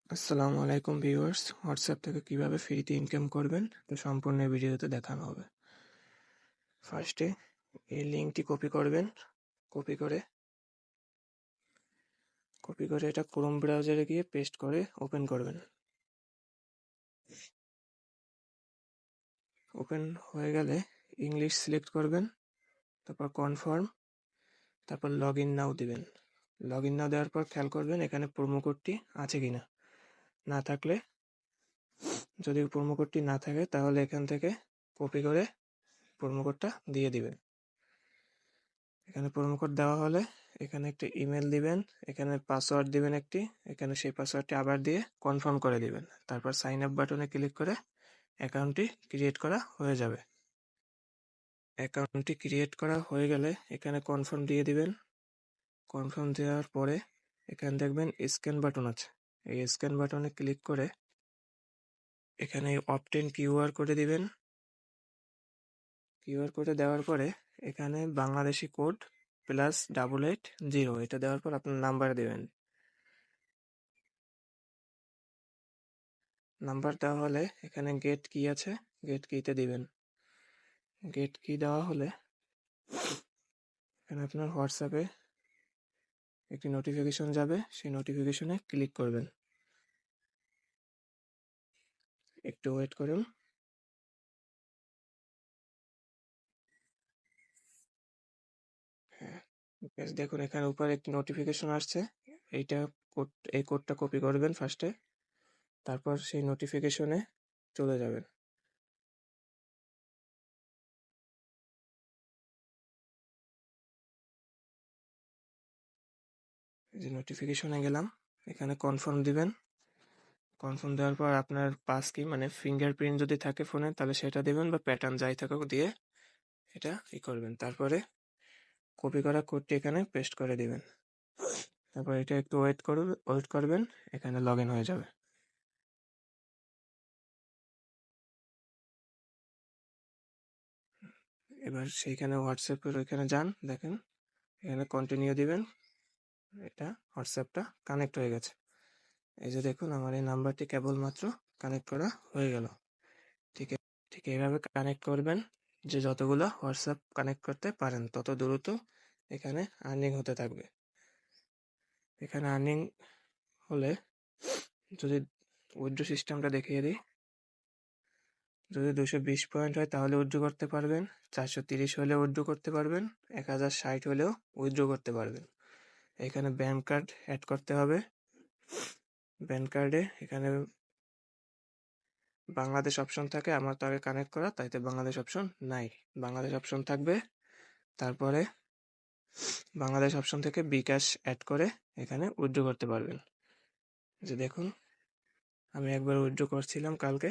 আসসালামু আলাইকুম viewers, WhatsApp থেকে কিভাবে ফ্রিতে ইনকাম করবেন তো সম্পূর্ণ ভিডিওতে দেখানো হবে। ফার্স্টে এই লিঙ্কটি কপি করে এটা ক্রোম ব্রাউজারে গিয়ে পেস্ট করে ওপেন করবেন। ওপেন হয়ে গেলে ইংলিশ সিলেক্ট করবেন, তারপর কনফার্ম, তারপর লগ ইন নাও দিবেন। লগ ইন নাও দেওয়ার পর খেয়াল করবেন এখানে প্রোমো কোডটি আছে কিনা। না থাকলে, যদি প্রোমো কোডটি না থাকে তাহলে এখান থেকে কপি করে প্রোমো কোডটা দিয়ে দিবেন। এখানে প্রোমো কোড দেওয়া হলে এখানে একটা ইমেল দিবেন, এখানে পাসওয়ার্ড দিবেন একটি, এখানে সেই পাসওয়ার্ডটি আবার দিয়ে কনফার্ম করে দিবেন। তারপর সাইন আপ বাটনে ক্লিক করে অ্যাকাউন্টটি ক্রিয়েট করা হয়ে যাবে। অ্যাকাউন্টটি ক্রিয়েট করা হয়ে গেলে এখানে কনফার্ম দিয়ে দিবেন। কনফার্ম দেওয়ার পরে এখানে দেখবেন স্ক্যান বাটন আছে, এই স্ক্যান বাটনে ক্লিক করে এখানে অবটেন কিউআর কোডে দিবেন। কিউআর কোডে দেওয়ার পরে এখানে বাংলাদেশি কোড +880 এটা দেওয়ার পর আপনার নাম্বার দেবেন। নাম্বার দেওয়া হলে এখানে গেট কি আছে, গেট কিতে দিবেন। গেট কি দেওয়া হলে এখানে আপনার হোয়াটসঅ্যাপে একটি নোটিফিকেশন যাবে, সেই নোটিফিকেশনে ক্লিক করবেন। একটু ওয়েট করুন। হ্যাঁ, দেখুন এখানে উপরে একটি নোটিফিকেশন আসছে, এইটা এই কোডটা কপি করবেন ফার্স্টে, তারপর সেই নোটিফিকেশনে চলে যাবেন। এই যে নোটিফিকেশনে গেলাম, এখানে কনফার্ম দিবেন। কনফার্ম দেওয়ার পর আপনার পাস কি মানে ফিঙ্গারপ্রিন্ট যদি থাকে ফোনে তাহলে সেটা দিবেন, বা প্যাটার্ন যাই থাকুক দিয়ে এটা করবেন। তারপরে কপি করা কোডটি এখানে পেস্ট করে দিবেন। তারপর এটা একটু ওয়েট করবেন, এখানে লগ ইন হয়ে যাবে। এবার সেইখানে হোয়াটসঅ্যাপের ওইখানে যান, দেখেন এখানে কন্টিনিউ দিবেন। এটা হোয়াটসঅ্যাপটা কানেক্ট হয়ে গেছে। এই যে দেখুন আমার এই নাম্বারটি কেবলমাত্র কানেক্ট করা হয়ে গেল। ঠিক এইভাবে কানেক্ট করবেন যে যতগুলো হোয়াটসঅ্যাপ কানেক্ট করতে পারেন তত দ্রুত এখানে আর্নিং হতে থাকবে। এখানে আর্নিং হলে যদি উইথড্র সিস্টেমটা দেখিয়ে দিই, যদি 220 পয়েন্ট হয় তাহলে উইথড্র করতে পারবেন, 430 হলে উইথড্র করতে পারবেন, 1060 হলেও উইথড্র করতে পারবেন। এখানে ব্যাংক কার্ড অ্যাড করতে হবে। ব্যাংক কার্ডে এখানে বাংলাদেশ অপশন থাকে, আমার তো আগে কানেক্ট করা তাইতে বাংলাদেশ অপশন নাই, বাংলাদেশ অপশন থাকবে। তারপরে বাংলাদেশ অপশন থেকে বিকাশ অ্যাড করে এখানে উইথড্র করতে পারবেন। যে দেখুন আমি একবার উইথড্র করছিলাম কালকে,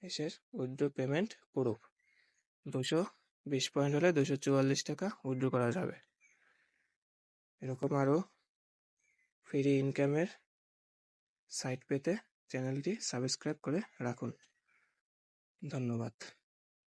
এসে উইথড্র পেমেন্ট প্রুফ 220 পয়েন্ট হলে 244 টাকা উইথড্র করা যাবে। এরকম আরও ফ্রি ইনকামের সাইট পেতে চ্যানেলটি সাবস্ক্রাইব করে রাখুন। ধন্যবাদ।